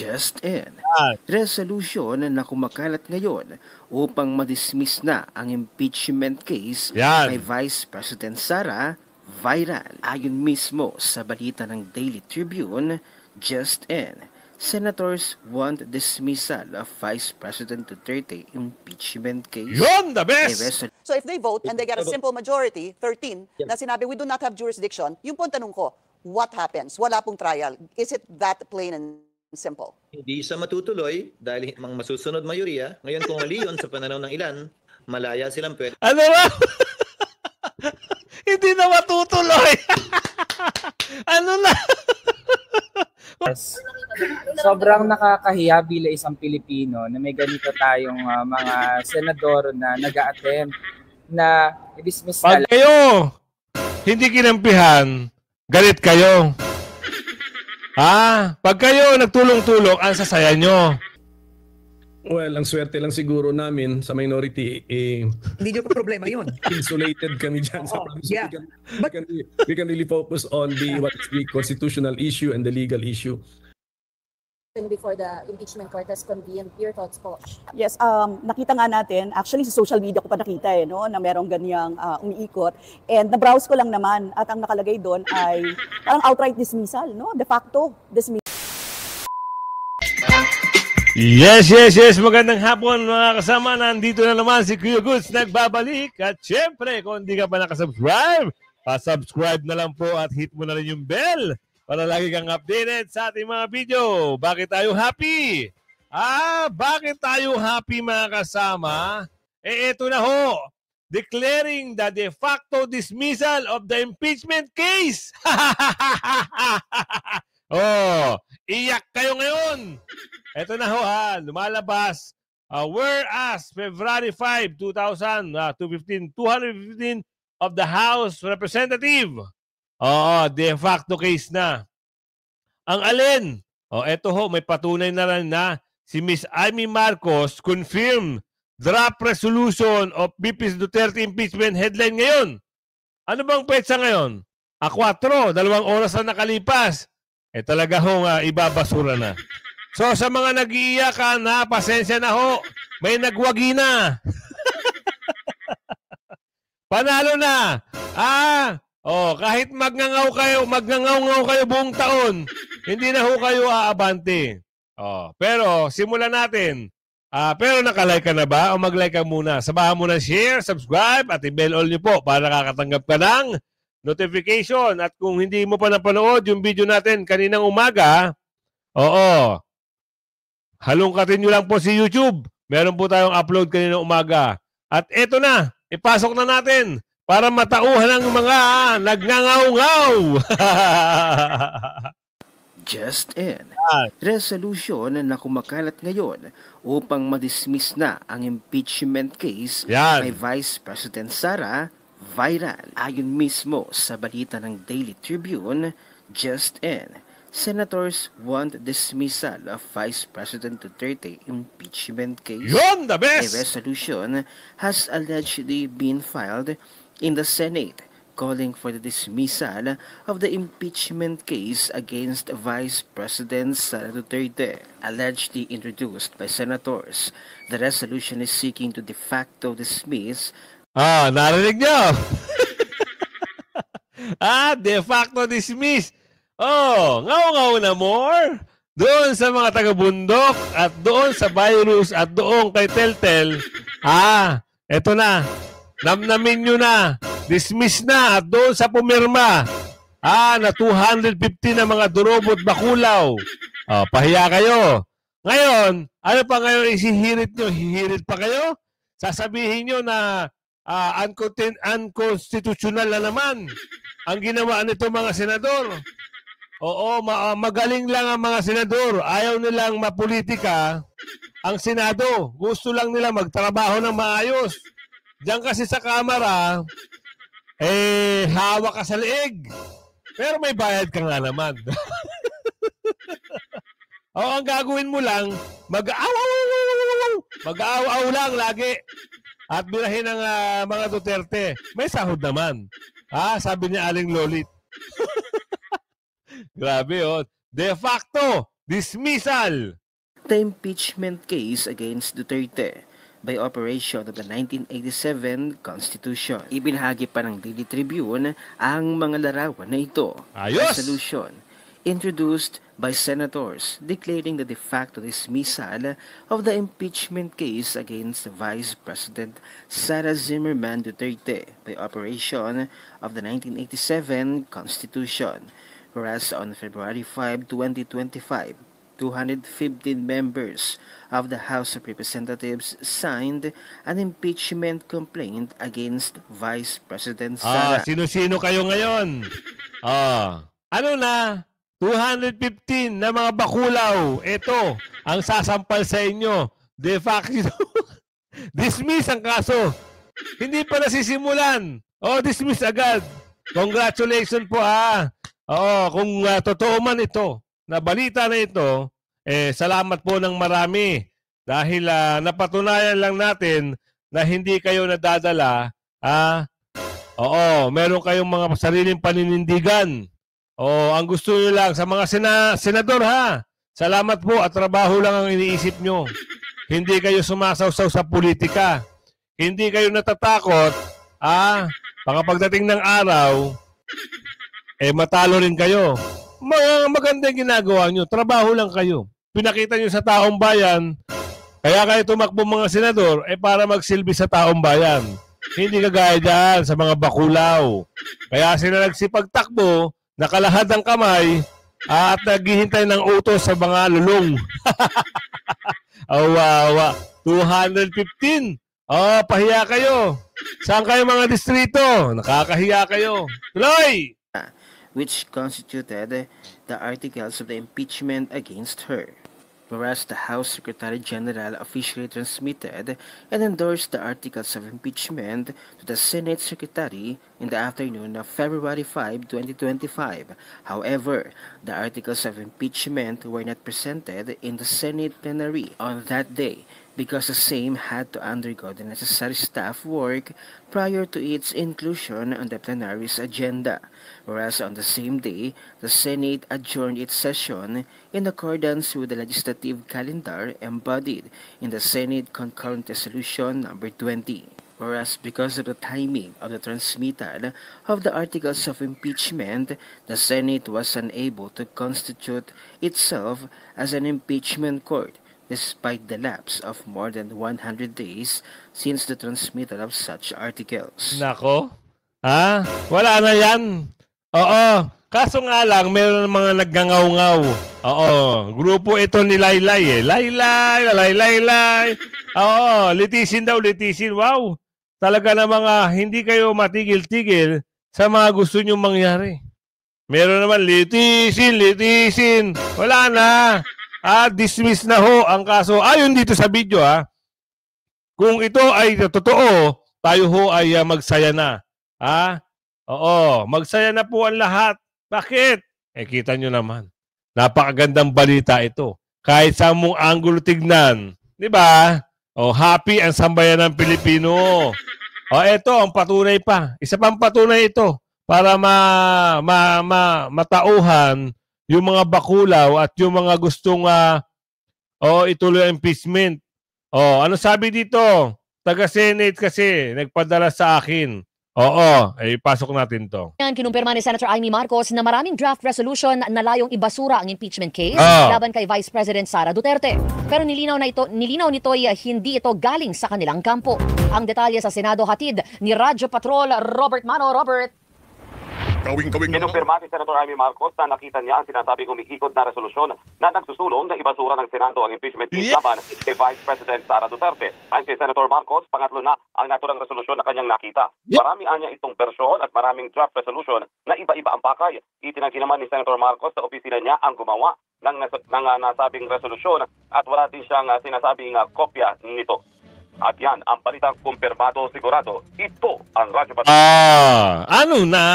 Just in. Resolution na kumakalat ngayon upang madismiss na ang impeachment case kay Vice President Sara viral. Ayon mismo sa balita ng Daily Tribune, just in, senators want dismissal of Vice President Duterte impeachment case. Yun, the best! So if they vote and they get a simple majority, 13, na sinabi, we do not have jurisdiction, yung pong tanong ko, what happens? Wala pong trial. Is it that plain and simple? Hindi siya matutuloy dahil mga masusunod mayoriya. Ngayon kung mali yun sa pananaw ng ilan, malaya silang pwede. Ano ba? Hindi na matutuloy. Ano na? Yes. Sobrang nakakahiya bilang isang Pilipino na may ganito tayong mga senador na nag-a-attempt na i-dismiss Pag kayo hindi kinampihan, galit kayo. Pag kayo nagtulong-tulong, ang sasaya nyo. Well, ang swerte lang siguro namin sa minority, hindi nyo pa problema yun. Insulated kami dyan. We can really focus on what is the constitutional issue and the legal issue. Before the impeachment court has convened, your thoughts po? Yes, nakita nga natin, actually sa social media ko pa nakita na merong ganyang umiikot. And na-browse ko lang naman at ang nakalagay doon ay parang outright dismissal, de facto dismissal. Yes. Magandang hapon mga kasama. Nandito na naman si Kuya Goods nagbabalik. At syempre, kung hindi ka pa nakasubscribe, pa-subscribe na lang po at hit mo na rin yung bell para lagi kang updated sa ating mga video. Bakit tayo happy? Bakit tayo happy mga kasama? Ito na ho. Declaring the de facto dismissal of the impeachment case. Iyak kayo ngayon. Ito na ho lumalabas. Whereas February 5, 215 of the House Representative. De facto case na. Ang alin? Ito ho, may patunay na rin na si Miss Amy Marcos confirmed draft resolution of VP Duterte impeachment headline ngayon. Ano bang petsa ngayon? 4, 2 oras na nakalipas. Talaga ho ibabasura na. So sa mga nag-iiyakan pasensya na ho. May nagwagi na. Panalo na. Kahit magngangaw kayo buong taon, hindi na ho kayo aabante. Pero simulan natin. Pero nakalike ka na ba? O mag-like ka muna. Sabahan mo na share, subscribe, at i-bell all nyo po para nakakatanggap ka ng notification. At kung hindi mo pa napanood yung video natin kaninang umaga, halongkatin nyo lang po si YouTube. Meron po tayong upload kaninang umaga. At eto na, ipasok na natin para matauhan ng mga nagngangaw-ngaw. Just in. Resolution na kumakalat ngayon upang madismiss na ang impeachment case kay Vice President Sara viral. Ayon mismo sa balita ng Daily Tribune, just in, senators want dismissal of Vice President Duterte impeachment case. Yun, the best! A resolution has allegedly been filed in the Senate calling for the dismissal of the impeachment case against Vice President Sara Duterte, allegedly introduced by senators. The resolution is seeking to de facto dismiss. Narinig nyo? De facto dismiss. Ngaw-ngaw na more. Doon sa mga taga-bundok at doon sa virus at doon kay Teltel. Eto na. Namnamin nyo na. Dismiss na at doon sa pumirma. Na 250 na mga durobot bakulaw. Pahiya kayo. Ngayon, ano pa ngayon isihirit nyo? Hihirit pa kayo? Sasabihin nyo na unconstitutional na naman ang ginawa nito mga senador. Magaling lang ang mga senador. Ayaw nilang mapolitika ang Senado. Gusto lang nila magtrabaho ng maayos. Diyan kasi sa Kamara, hawak ka sa leeg. Pero may bayad ka nga naman. Ang gagawin mo lang, mag-aaw lang lagi. At birahin ang mga Duterte. May sahod naman. Sabi niya Aling Lolit. Grabe, De facto dismissal. The impeachment case against Duterte by operation of the 1987 Constitution. Ibinahagi pa ng Daily Tribune ang mga larawan na ito. Ayos! Resolution introduced by senators declaring the de facto dismissal of the impeachment case against Vice President Sara Zimmerman Duterte by operation of the 1987 Constitution. Whereas on February 5, 2025, 215 members of the House of Representatives signed an impeachment complaint against Vice President Sara. Sino-sino kayo ngayon? Ano na? 215 na mga bakulaw. Ito, ang sasampal sa inyo. De facto, dismiss ang kaso. Hindi pa nasisimulan. Dismiss agad. Congratulations po kung totoo man ito, na balita na ito, salamat po ng marami. Dahil napatunayan lang natin na hindi kayo nadadala. Meron kayong mga sariling paninindigan. Ang gusto nyo lang sa mga senador salamat po at trabaho lang ang iniisip nyo. Hindi kayo sumasawsaw sa politika. Hindi kayo natatakot, baka pagdating ng araw, matalo rin kayo. Maganda yung ginagawa nyo. Trabaho lang kayo. Pinakita nyo sa taong bayan, kaya kayo tumakbo mga senador, para magsilbi sa taong bayan. Hindi kagaya dyan sa mga bakulaw. Kaya sila nagsipagtakbo, nakalahad ang kamay, at naghihintay ng utos sa mga lulong. 215. Pahiya kayo. Saan kayo mga distrito? Nakakahiya kayo. Tuloy! Which constituted the articles of the impeachment against her. Whereas the House Secretary General officially transmitted and endorsed the articles of impeachment to the Senate Secretary in the afternoon of February 5, 2025. However, the articles of impeachment were not presented in the Senate plenary on that day because the same had to undergo the necessary staff work prior to its inclusion on the plenary's agenda. Whereas on the same day, the Senate adjourned its session in accordance with the legislative calendar embodied in the Senate Concurrent Resolution number 20. Whereas because of the timing of the transmittal of the articles of impeachment, the Senate was unable to constitute itself as an impeachment court despite the lapse of more than 100 days since the transmittal of such articles. Nako? Wala na yan. Kaso nga lang, meron mga naggangaw-ngaw. Grupo ito ni Laylay Laylay. Litisin daw, litisin. Wow! Talaga na mga hindi kayo matigil-tigil sa mga gusto nyong mangyari. Meron naman litisin. Wala na. Dismiss na ho ang kaso. Ayon dito sa video kung ito ay totoo, tayo ho ay magsaya na. Magsaya na po ang lahat. Bakit? Kita nyo naman. Napakagandang balita ito. Kahit sa mong angulo tignan. Di ba? Happy ang sambayan ng Pilipino. Ito ang patunay pa. Isa pang patunay ito para matauhan yung mga bakulaw at yung mga gustong ituloy ang impeachment. Ano sabi dito? Taga-Senate kasi nagpadala sa akin. Pasok natin to. Kinumpirma ni Senator Amy Marcos na maraming draft resolution na layong ibasura ang impeachment case laban kay Vice President Sara Duterte. Pero nilinaw nito ay hindi ito galing sa kanilang kampo. Ang detalye sa Senado hatid ni Radyo Patrol Robert Mano. Robert. Kinumpirma ni Senator Amy Marcos na nakita niya ang sinasabing umiikot na resolusyon na nagsusulong na ibasura ng Senado ang impeachment case laban kay Vice President Sara Duterte. Ayon kay Senator Marcos, pangatlo na ang naturang resolusyon na kanyang nakita. Marami anya itong bersyon at maraming draft resolution na iba-iba ang pakay. Itinanggi naman ni Senator Marcos sa opisina niya ang gumawa ng nasabing resolusyon at wala din siyang sinasabing kopya nito. At yan, ang balitang kumpirmado sigurado, ito ang Radyo Patrol. Ano na?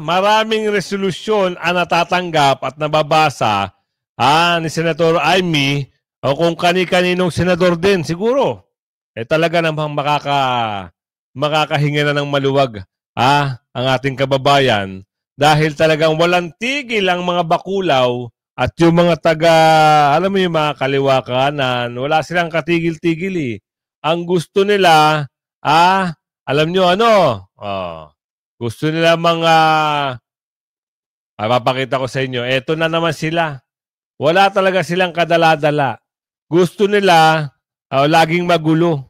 Maraming resolusyon ang natatanggap at nababasa ni Senator Amy o kung kani-kaninong senador din siguro. Talaga namang makakahinga na ng maluwag ang ating kababayan dahil talagang walang tigil ang mga bakulaw At yung mga alam mo yung mga kaliwa kanan, wala silang katigil-tigil eh. Ang gusto nila, alam nyo ano, gusto nila mga, papakita ko sa inyo, eto na naman sila. Wala talaga silang kadala-dala. Gusto nila, laging magulo.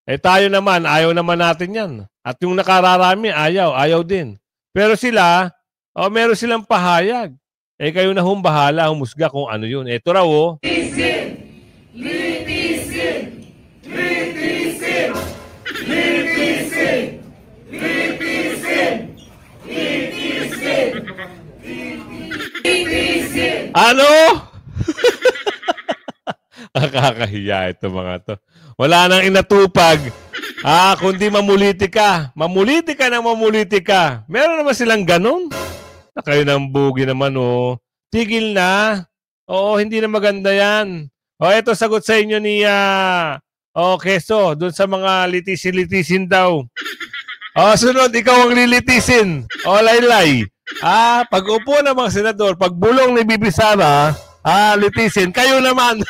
Tayo naman, ayaw naman natin yan. At yung nakararami, ayaw din. Pero sila, meron silang pahayag. Kayo na bahala, humusga kung ano yun. Ito raw, Litisin! Litisin! Litisin! Litisin! Litisin! Litisin! Litisin! Ano? Nakakahiya ito mga to. Wala nang inatupag. Kundi mamuliti ka. Mamuliti ka na mamuliti ka. Meron naman silang ganon. Kayo ng bugi naman, Tigil na. Oo, hindi na maganda yan. Ito sagot sa inyo ni Keso, doon sa mga litisin-litisin daw. Sunod, ikaw ang lilitisin. Laylay. Pag upo ng mga senador, pag bulong ni Bibi Sara, litisin. Kayo naman.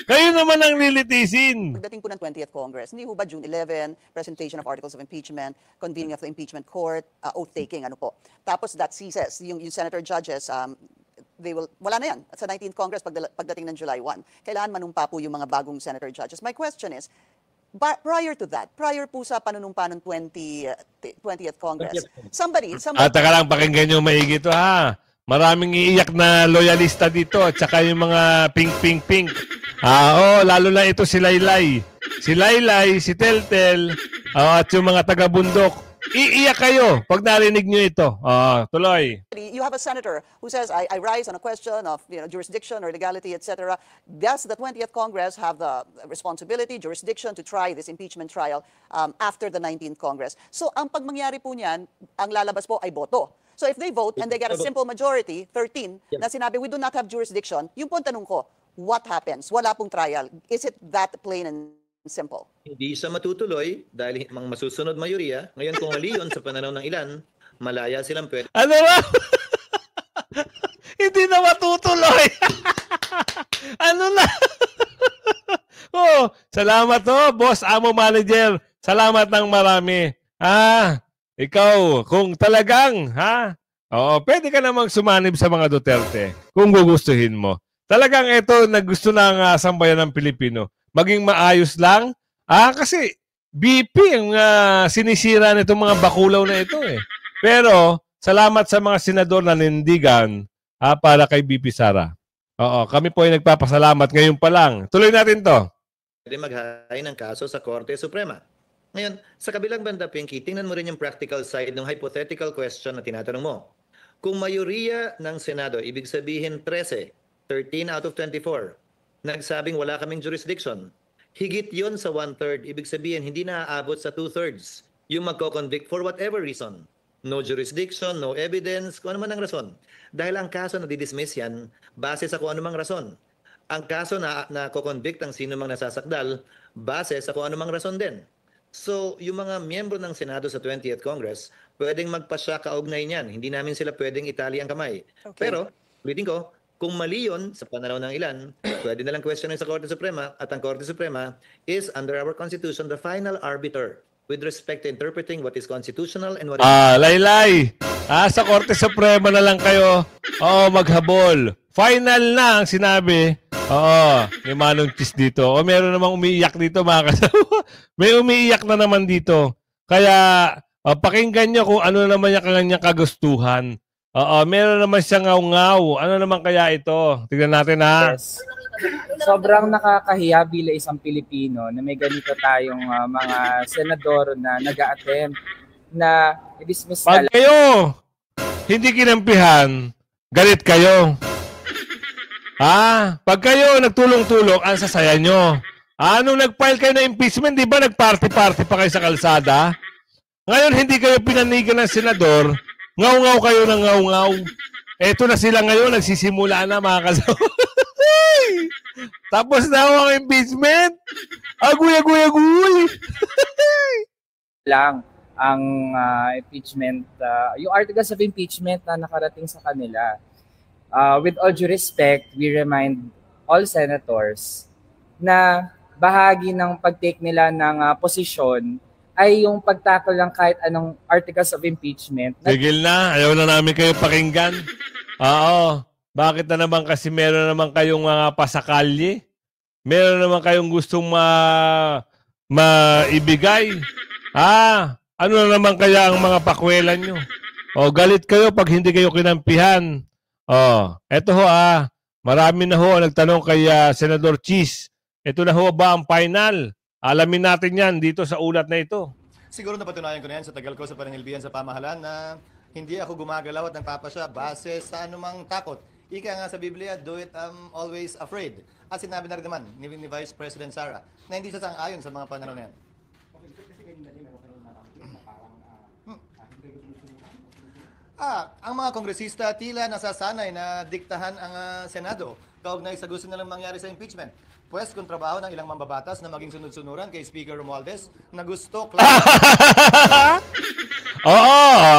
Kayo naman ang lilitisin. Pagdating po ng 20th Congress, hindi ho ba June 11, presentation of articles of impeachment, convening of the impeachment court, oath-taking, ano po. Tapos that ceases. Yung senator judges, wala na yan. Sa 19th Congress, pagdating ng July 1. Kailangan manumpa po yung mga bagong senator judges. My question is, prior to that, prior po sa panunumpa ng 20th Congress, somebody... Taka lang, pakinggan nyo maigi ito, Maraming iiyak na loyalista dito at saka yung mga pink. Lalo na ito si Laylay. Si Laylay, si Teltel, at yung mga taga-bundok. Iiyak kayo pag narinig nyo ito. Tuloy. You have a senator who says, I rise on a question of jurisdiction or legality, etc. Does the 20th Congress have the responsibility, jurisdiction to try this impeachment trial after the 19th Congress? So ang pagmangyari po niyan, ang lalabas po ay boto. So if they vote and they get a simple majority, 13, na sinabi we do not have jurisdiction, yung po tanong ko, what happens? Wala pong trial. Is it that plain and simple? Hindi siya matutuloy dahil mga masusunod mayoriya. Ngayon kung aliyon sa pananaw ng ilan, malaya silang pwede. Ano ba? Hindi na matutuloy. Ano na? Salamat Boss Amo Manager. Salamat ng marami. Ikaw, kung talagang, pwede ka namang sumanib sa mga Duterte kung gugustuhin mo. Talagang ito na gusto ng sambayan ng Pilipino. Maging maayos lang. Kasi BP ang sinisira nitong mga bakulaw na ito Pero, salamat sa mga senador na nindigan para kay BP Sara. Kami po ay nagpapasalamat ngayon pa lang. Tuloy natin to. Pwede mag-hain ng kaso sa Korte Suprema. Ngayon, sa kabilang banda, Pinky, tingnan mo rin yung practical side ng hypothetical question na tinatanong mo. Kung mayoriya ng Senado, ibig sabihin 13 out of 24, nagsabing wala kaming jurisdiction, higit yon sa 1/3, ibig sabihin hindi naaabot sa 2/3 yung magko-convict for whatever reason. No jurisdiction, no evidence, kung ano man ang rason. Dahil ang kaso na didismiss yan, base sa kung ano mang rason. Ang kaso na ko-convict ang sino mang nasasakdal, base sa kung ano mang rason din. So, yung mga miyembro ng Senado sa 20th Congress, pwedeng magpasya kaugnay niyan. Hindi namin sila pwedeng itali ang kamay. Okay. Pero, ulitin ko, kung mali yun sa pananaw ng ilan, pwede nalang questionin sa Korte Suprema at ang Korte Suprema is, under our Constitution, the final arbiter with respect to interpreting what is constitutional and what is... Laylay! Sa Korte Suprema na lang kayo, maghabol. Final na ang sinabi. May Manong Cheese dito. Meron namang umiiyak dito, mga kasama. May umiiyak na naman dito. Kaya, pakinggan nyo kung ano naman yung kanyang kagustuhan. Meron naman siyang ngaw-ngaw. Ano naman kaya ito? Tignan natin, Yes. Sobrang nakakahiya bilang isang Pilipino na may ganito tayong mga senador na nag-a-attempt na i-dismiss na Pag kayo hindi kinampihan, galit kayo. Pag kayo nagtulong-tulong, ang sasaya nyo. Nung nag-file kayo ng impeachment, di ba nag-party-party pa kayo sa kalsada? Ngayon, hindi kayo pinanigan ng senador, ngaw-ngaw kayo ng ngaw-ngaw. Eto na sila ngayon, nagsisimula na mga kasama. Tapos na ang impeachment. Aguy. lang ang impeachment, yung articles of impeachment na nakarating sa kanila. with all due respect, we remind all senators na bahagi ng pag-take nila ng posisyon ay yung pagtackle lang kahit anong articles of impeachment. Tigil na. Ayaw na namin kayo pakinggan. Oo. Bakit na naman kasi meron naman kayong mga pasakalye? Meron naman kayong gustong maibigay? Ano na naman kaya ang mga pakwelan nyo? Galit kayo pag hindi kayo kinampihan. Eto ho marami na ho nagtanong kay Senador Cheese. Ito na ho ba ang final? Alamin natin yan dito sa ulat na ito. Siguro napatunayan ko na yan sa tagal ko sa pananilbihan sa pamahalaan na hindi ako gumagalaw at nagpapasya base sa anumang takot. Ika nga sa Biblia, do it always afraid. At sinabi na rin naman ni Vice President Sara na hindi siya sang-ayon sa mga panahon na yan. Ang mga kongresista tila nasasanay na diktahan ang Senado kaugnay sa gusto nilang mangyari sa impeachment. Pues kung trabaho ng ilang mambabatas na maging sunod-sunuran kay Speaker Romualdez na gusto...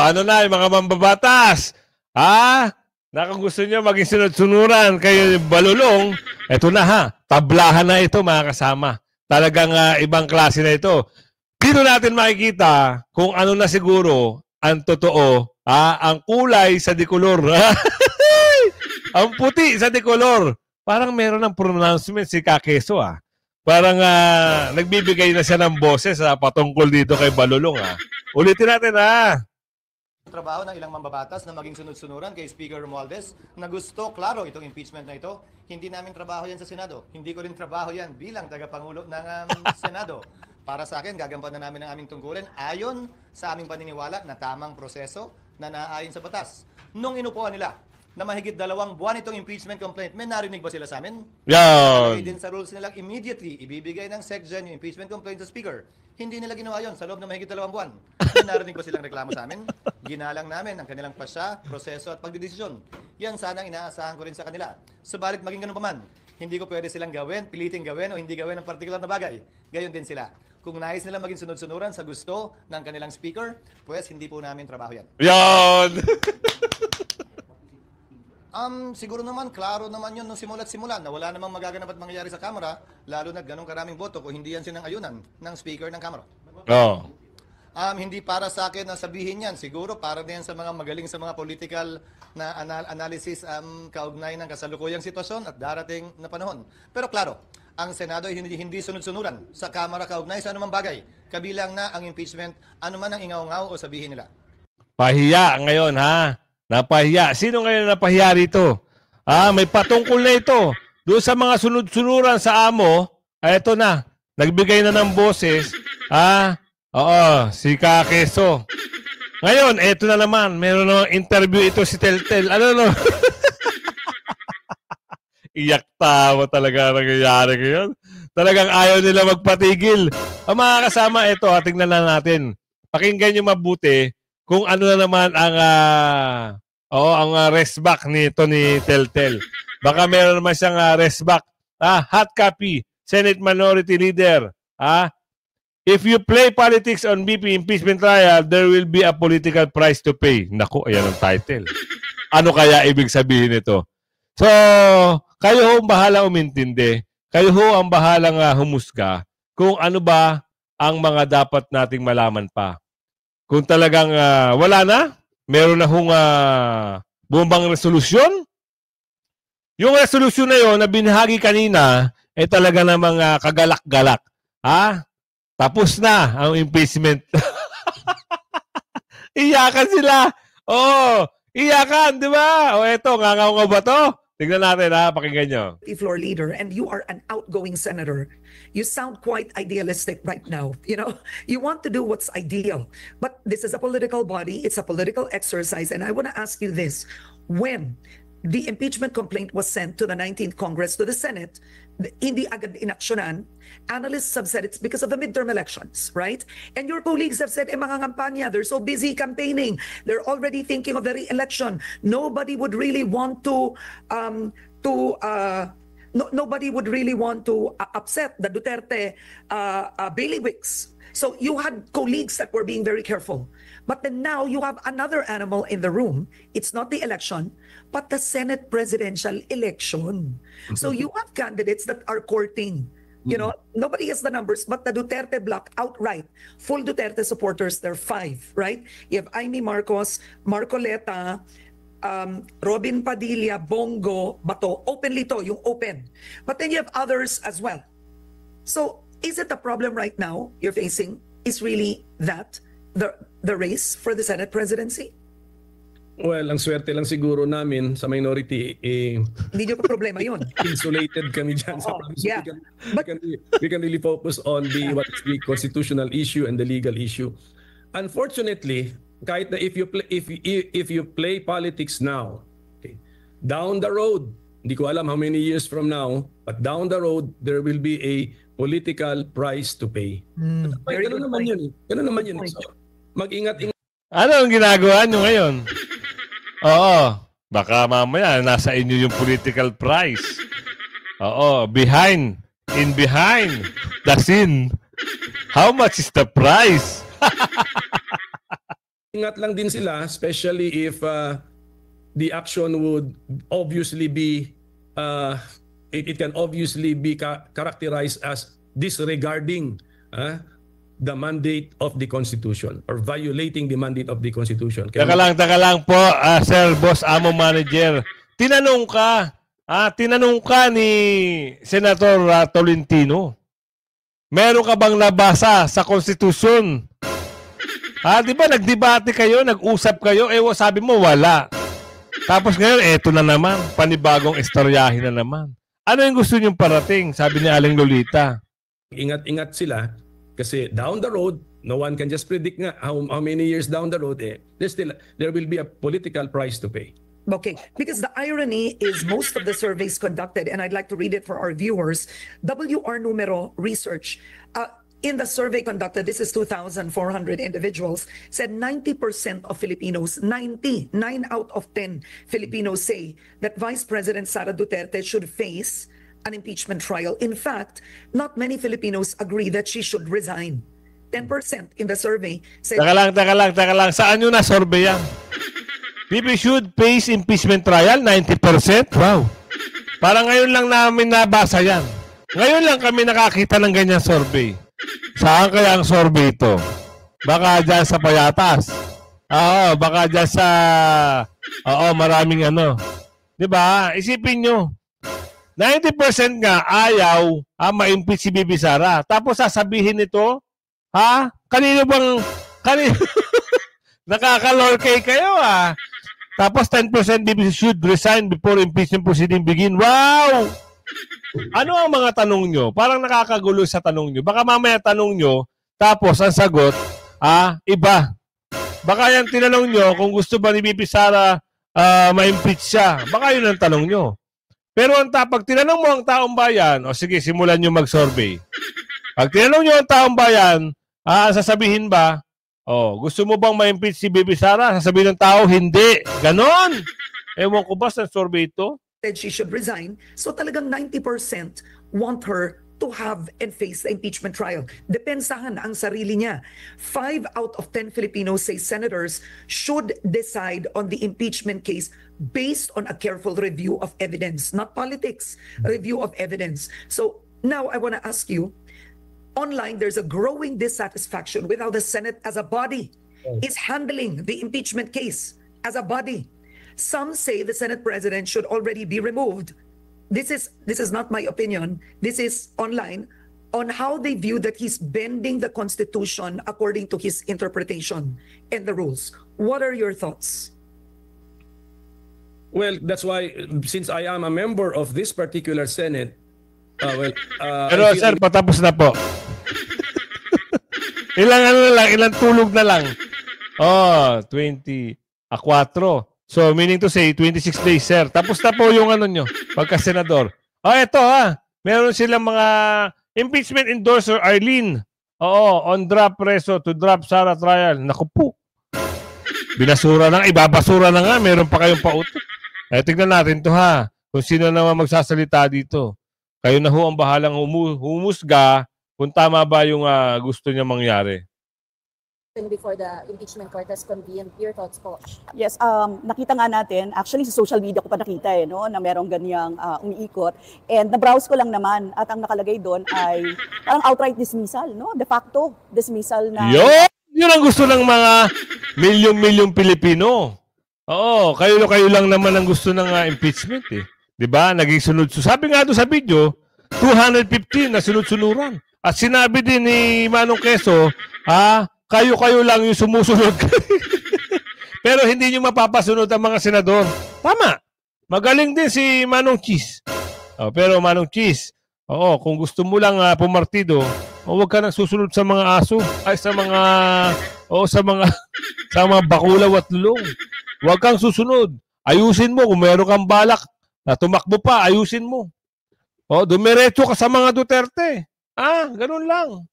ano na yung mga mambabatas? Na kung gusto nyo maging sunod-sunuran kay Balulong, eto na tablahan na ito mga kasama. Talagang ibang klase na ito. Dito natin makikita kung ano na siguro ang totoo, ang kulay sa dekolor. Ang puti sa dekolor. Parang meron ng pronouncement si Kakeso Parang nagbibigay na siya ng boses patungkol dito kay Balulong Ulitin natin Trabaho ng ilang mambabatas na maging sunod-sunuran kay Speaker Romualdez na gusto, klaro, itong impeachment na ito. Hindi namin trabaho yan sa Senado. Hindi ko rin trabaho yan bilang tagapangulo ng Senado. Para sa akin, gagampanan namin ang aming tungkulin ayon sa aming paniniwala na tamang proseso na naayon sa batas. Nung inupuan nila na mahigit 2 buwan itong impeachment complaint, may narinig ba sila sa amin? Yan! Din sa rules nilang immediately ibibigay ng SecGen yung impeachment complaint sa Speaker. Hindi nila ginawa yun sa loob ng mahigit 2 buwan. May narinig ba silang reklamo sa amin? Ginalang namin ang kanilang pasya, proseso at pagdidesisyon. Yan sana ang inaasahan ko rin sa kanila. Subalit maging ganun pa man, hindi ko pwede silang gawin, piliting gawin o hindi gawin ng partikular na bagay. Gayon din sila. Kung nais nila maging sunod-sunuran sa gusto ng kanilang speaker, pues hindi po namin trabaho yan. Yan! Siguro naman, klaro naman yun nung simula't-simula na wala namang magaganap at mangyayari sa Kamara, lalo na ganong karaming boto kung hindi yan sinang-ayunan ng speaker ng Kamara. Hindi para sa akin na sabihin yan. Siguro para din sa mga magaling sa mga political na analysis kaugnay ng kasalukuyang sitwasyon at darating na panahon. Pero klaro, ang Senado ay hindi sunod-sunuran sa Kamara kaugnay sa anumang bagay. Kabilang na ang impeachment, anuman ang ingaw-ngaw o sabihin nila. Pahiya ngayon Napahiya. Sino ngayon napahiya rito? May patungkol na ito. Doon sa mga sunod-sunuran sa amo, eto na. Nagbigay na ng boses. Si Kakeso. Ngayon, eto na naman. Meron na interview ito si Teltel. Iyak tawa talaga nangyayari ngayon. Talagang ayaw nila magpatigil. Ang mga kasama, ito, tingnan na natin. Pakinggan nyo mabuti kung ano na naman ang rest back nito ni Teltel. Baka meron naman siyang rest back. Hot copy, Senate Minority Leader. If you play politics on BP impeachment trial, there will be a political price to pay. Naku, ayan ang title. Ano kaya ibig sabihin nito? So, kayo ho ang bahalang umintindi. Kayo ho ang bahalang humusga kung ano ba ang mga dapat nating malaman pa. Kung talagang wala na, meron na hong bumbang resolusyon. Yung resolusyon na yon na binahagi kanina, talaga namang kagalak-galak. Tapos na ang impeachment. Iyakan sila. Iyakan, di ba? Eto, ngangaw ba to? Tignan natin pakinggan nyo. Floor leader, and you are an outgoing senator. You sound quite idealistic right now. You want to do what's ideal. But this is a political body. It's a political exercise. And I want to ask you this. When the impeachment complaint was sent to the 19th Congress, to the Senate, hindi agad inaksyonan, analysts have said it's because of the midterm elections, right? And your colleagues have said, mga kampanya, they're so busy campaigning. They're already thinking of the re-election. Nobody would really want to nobody would really want to upset the Duterte bailiwicks. So you had colleagues that were being very careful. But then now you have another animal in the room. It's not the election, but the Senate presidential election. So you have candidates that are courting. You know, nobody has the numbers, but the Duterte bloc outright, full Duterte supporters, there are 5, right? You have Amy Marcos, Marcoleta, Robin Padilla, Bongo, Bato, openly to, yung open. But then you have others as well. So is it a problem right now you're facing is really that, the race for the Senate presidency? Well, ang swerte lang siguro namin sa minority, hindi nyo pa problema yun. Insulated kami dyan. Yeah. We can really focus on what is the constitutional issue and the legal issue. Unfortunately, kahit na if you play politics now, okay, down the road, hindi ko alam how many years from now, but down the road, there will be a political price to pay. Ganun naman yun. Ganun naman yun. So, mag-ingat-ingat. Ano ang ginagawa nyo ngayon? Oo. Baka mamaya nasa inyo yung political price. Oo. Behind the scene. How much is the price? Ingat lang din sila, especially if the action would obviously be, it can obviously be characterized as disregarding the mandate of the Constitution or violating the mandate of the Constitution. Taka lang po, Sir Boss Amo Manager. Tinanong ka ni Senator Tolentino. Meron ka bang nabasa sa Constitution? Di ba nagdebate kayo, nag-usap kayo, sabi mo wala. Tapos ngayon, eto na naman, panibagong istoryahin na naman. Ano yung gusto niyong parating? Sabi ni Aling Lolita. Ingat-ingat sila. Kasi down the road, no one can just predict nga how many years down the road, there will be a political price to pay. Okay, because the irony is most of the surveys conducted, and I'd like to read it for our viewers, WR Numero Research, in the survey conducted, this is 2,400 individuals, said 90% of Filipinos, 9 out of 10 Filipinos say that Vice President Sara Duterte should face an impeachment trial. In fact, not many Filipinos agree that she should resign. 10% in the survey said... Taka lang. Saan nyo na-survey yan? People should face impeachment trial, 90%? Wow. Parang ngayon lang namin nabasa yan. Ngayon lang kami nakakita ng ganyan survey. Saan kaya ang survey ito? Baka dyan sa Payatas. Oo, baka dyan sa... maraming ano. Diba? Isipin nyo. 90% nga ayaw ma-impeach si Bibi Sara. Tapos sasabihin nito, kanino nakakalorkay kayo Tapos 10% Bibi should resign before impeachment proceeding begin. Wow! Ano ang mga tanong nyo? Parang nakakagulo sa tanong nyo. Baka mamaya tanong nyo, tapos ang sagot, iba. Baka yan tinanong nyo kung gusto ba ni Bibi Sara ma-impeach siya. Baka yun ang tanong nyo. Pero pag tinanong mo ang taong bayan, sige, simulan nyo mag-survey. Pag tinanong nyo ang taong bayan, sasabihin ba, gusto mo bang ma-impeach si Bibi Sara? Sasabihin ng tao, hindi. Ganon. Ewan ko ba sa survey ito? That she should resign. So talagang 90% want her to have and face the impeachment trial. Depensahan ang sarili niya. 5 out of 10 Filipinos say senators should decide on the impeachment case based on a careful review of evidence, not politics, a review of evidence. So now I want to ask you, online there's a growing dissatisfaction with how the Senate as a body is handling the impeachment case as a body. Some say the Senate president should already be removed. This is not my opinion. This is online on how they view that he's bending the Constitution according to his interpretation and the rules. What are your thoughts? Well, that's why since I am a member of this particular Senate, pero sir, patapos na po. Ilang tulog na lang. 24. So, meaning to say, 26 days, sir. Tapos na po yung nyo, pagka-senador. Ito meron silang mga impeachment endorser, Arlene. On drop preso to drop Sara trial. Naku po. Binasura na, ibabasura na nga. Meron pa kayong pautot. Tignan natin to kung sino naman magsasalita dito. Kayo na ho ang bahalang humusga kung tama ba yung gusto niya mangyari. Before the impeachment court has convened, your thoughts po? Yes, nakita nga natin, actually sa social media ko pa nakita no, na merong ganyang umiikot. And na-browse ko lang naman at ang nakalagay doon ay parang outright dismissal, no? De facto dismissal na... Yun ang gusto ng mga milyong-milyong Pilipino. Oo, kayo lang naman ang gusto ng impeachment eh. 'Di ba? Naging sunod. Sabi nga doon sa video, 215 na sunod-sunuran. At sinabi din ni Manong Quezon, kayo lang yung sumusunod. Pero hindi nyo mapapasunod ang mga senador. Tama. Magaling din si Manong Cheese. Pero Manong Cheese, kung gusto mo lang pumartido, huwag ka nang susunod sa mga aso. Ay, sa mga bakulaw at lulong. Huwag kang susunod. Ayusin mo. Kung meron kang balak na tumakbo pa, ayusin mo. Dumiretso ka sa mga Duterte. Ganun lang.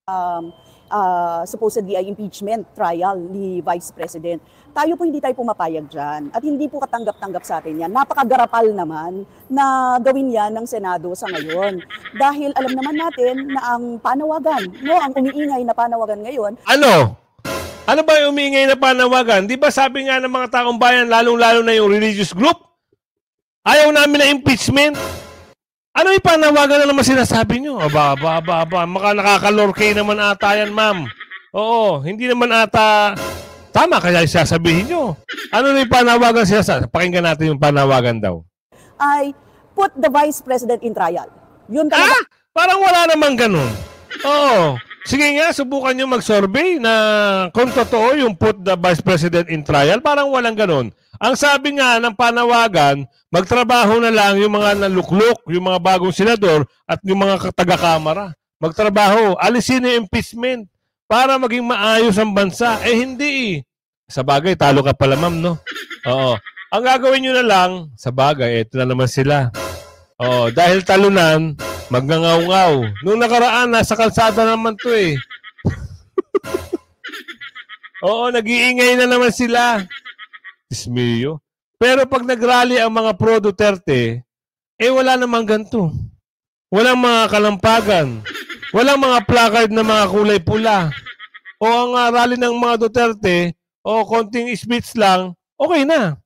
Supposedly ay impeachment trial ni Vice President. Tayo po hindi tayo pumapayag dyan at hindi po katanggap-tanggap sa atin yan. Napakagarapal naman na gawin yan ng Senado sa ngayon. Dahil alam naman natin na ang panawagan, ang umiingay na panawagan ngayon. Ano ba yung umiingay na panawagan? Di ba sabi nga ng mga taong bayan, lalong-lalo na yung religious group, ayaw namin na impeachment? Ano yung panawagan na naman sinasabi nyo? Maka nakakalorkay naman ata yan, ma'am. Oo, hindi naman ata tama kaya sasabihin nyo. Ano yung panawagan sinasabi? Pakinggan natin yung panawagan daw. Ay, put the Vice President in trial. Yun talaga. Parang wala naman ganun. Oo. Sige nga, subukan nyo mag-survey na kung totoo yung put the Vice President in trial, parang walang ganun. Ang sabi nga ng panawagan, magtrabaho na lang yung mga naluklok, yung mga bagong senador at yung mga taga-kamara. Magtrabaho, alisin yung impeachment para maging maayos ang bansa. Hindi Sa bagay, talo ka pala, ma'am, no? Oo. Ang gagawin nyo na lang, sa bagay, ito na naman sila. Dahil talunan, magngangaw-ngaw. Nung nakaraan, nasa kalsada naman to eh. Nag-iingay na naman sila. Ismiyo. Pero pag nagrally ang mga pro-Duterte, wala namang ganito. Walang mga kalampagan. Walang mga placard na mga kulay pula. Ang rally ng mga Duterte, konting speech lang, okay na.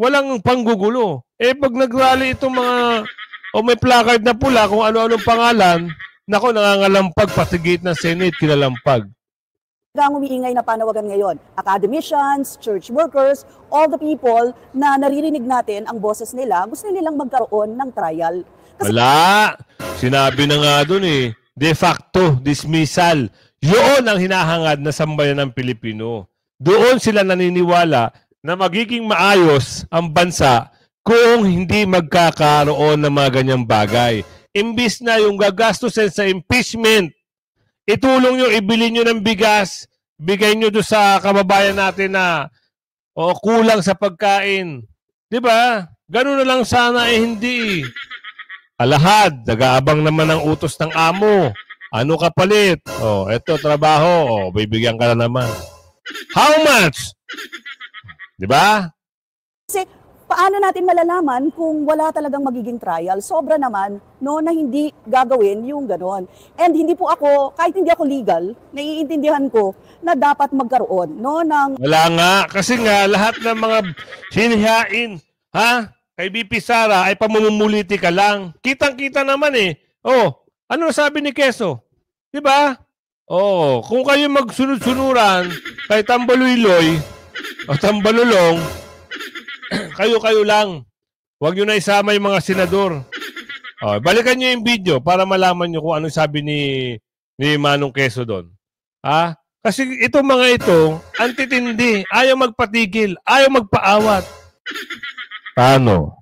Walang panggugulo. Pag nagrally itong mga, may placard na pula, kung ano-anong pangalan, nangangalampag, pati gate ng Senate, kinalampag. Ang umiingay na panawagan ngayon, academicians, church workers, all the people na naririnig natin ang boses nila, gusto nilang magkaroon ng trial. Wala! Sinabi na nga dun de facto dismissal. Yun ang hinahangad na sambayan ng Pilipino. Doon sila naniniwala na magiging maayos ang bansa kung hindi magkakaroon ng mga ganyang bagay. Imbis na yung gagastusin sa impeachment, itulong nyo, ibili nyo ng bigas, bigay nyo doon sa kababayan natin na kulang sa pagkain. Diba? Ganun na lang sana hindi. Alahad, nag-aabang naman ang utos ng amo. Ano kapalit? Eto, trabaho. Bibigyan ka na naman. How much? Diba? Kasi paano natin malalaman kung wala talagang magiging trial? Sobra naman na hindi gagawin yung ganon. And hindi po ako, kahit hindi ako legal, naiintindihan ko na dapat magkaroon ng... Wala nga. Kasi nga, lahat ng mga sinihain, kay BP Sara ay pamumuliti ka lang. Kitang-kita naman ano sabi ni Quezon? Diba? Kung kayo magsunod-sunuran kay Tambaluloy o Tambalulong, kayo lang. Huwag nyo na isama yung mga senador. Balikan nyo yung video para malaman nyo kung ano sabi ni Manong Quezon doon. Kasi itong mga ito, antitindi, ayaw magpatigil, ayaw magpaawat. Paano?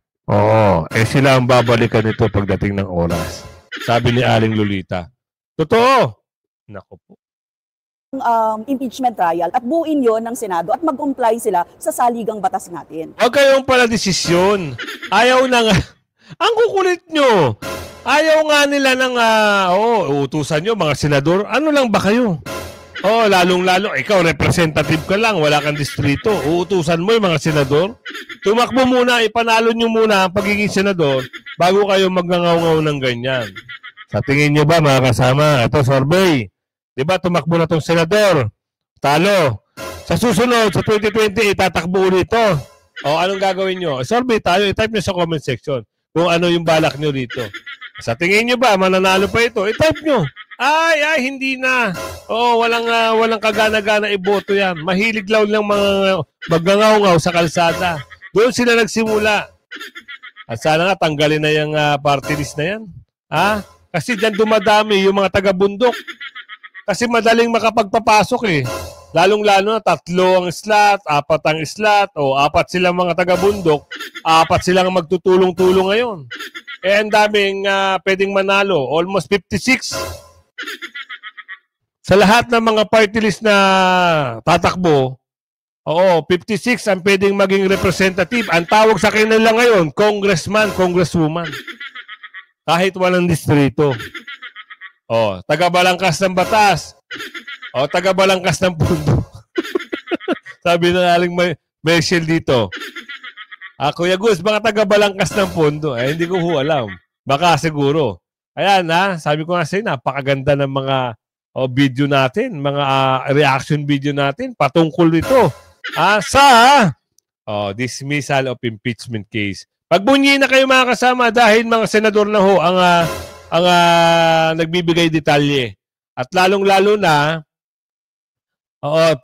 Sila ang babalikan nito pagdating ng oras. Sabi ni Aling Lolita. Totoo. Naku po. Impeachment trial at buuin yon ng Senado at mag-comply sila sa saligang batas natin. Huwag kayong pala desisyon. Ayaw na nga. Ang kukulit nyo. Ayaw nga nila ng uutusan nyo, mga senador. Ano lang ba kayo? Lalong-lalo, ikaw representative ka lang, wala kang distrito. Uutusan mo yung mga senador. Tumakbo muna, ipanalo nyo muna ang pagiging senador bago kayo magngangaw-ngaw ng ganyan. Sa tingin nyo ba, mga kasama, ito survey. Di ba, tumakbo na itong senador. Talo. Sa susunod, sa 2020, itatakbo ulit ito. O, anong gagawin nyo? Survey tayo, i-type nyo sa comment section kung ano yung balak nyo rito. Sa tingin nyo ba, mananalo pa ito? I-type nyo. Ay, hindi na. Oo, walang kagana-gana iboto yan. Mahilig lang mga magngangaw-ngaw sa kalsada. Doon sila nagsimula. At sana nga, tanggalin na yung party list na yan. Ha? Kasi dyan dumadami yung mga taga-bundok. Kasi madaling makapagpapasok eh. Lalong-lalo na 3 ang slot, 4 ang slot, o 4 silang mga taga-bundok, 4 silang magtutulong-tulong ngayon. Eh, ang daming pwedeng manalo. Almost 56. Sa lahat ng mga party list na tatakbo, 56 ang pwedeng maging representative. Ang tawag sa kanila ngayon, congressman, congresswoman. Kahit walang distrito. Taga-Balangkas ng Batas. Taga-Balangkas ng Pundo. Sabi na aling Michelle dito. Kuya Gus, mga taga-Balangkas ng Pundo. Hindi ko alam. Baka siguro. Ayan sabi ko nga sa'yo, napakaganda ng mga video natin, mga reaction video natin patungkol nito. Sa dismissal of impeachment case. Pagbunyi na kayo mga kasama dahil mga senador na ang nagbibigay detalye. At lalong-lalo na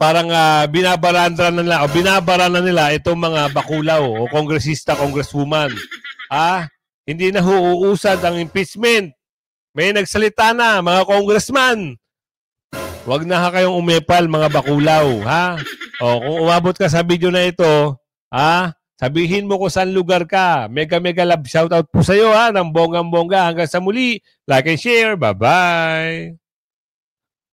parang binabara na nila itong mga bakulaw o kongresista, congresswoman. Hindi na uuusad ang impeachment. May nagsalita na, mga congressman. Huwag na kayong umepal, mga bakulaw. Kung umabot ka sa video na ito, sabihin mo kung saan lugar ka. Mega love shoutout po sa iyo ng bonggang-bongga. Hanggang sa muli, like and share. Bye-bye.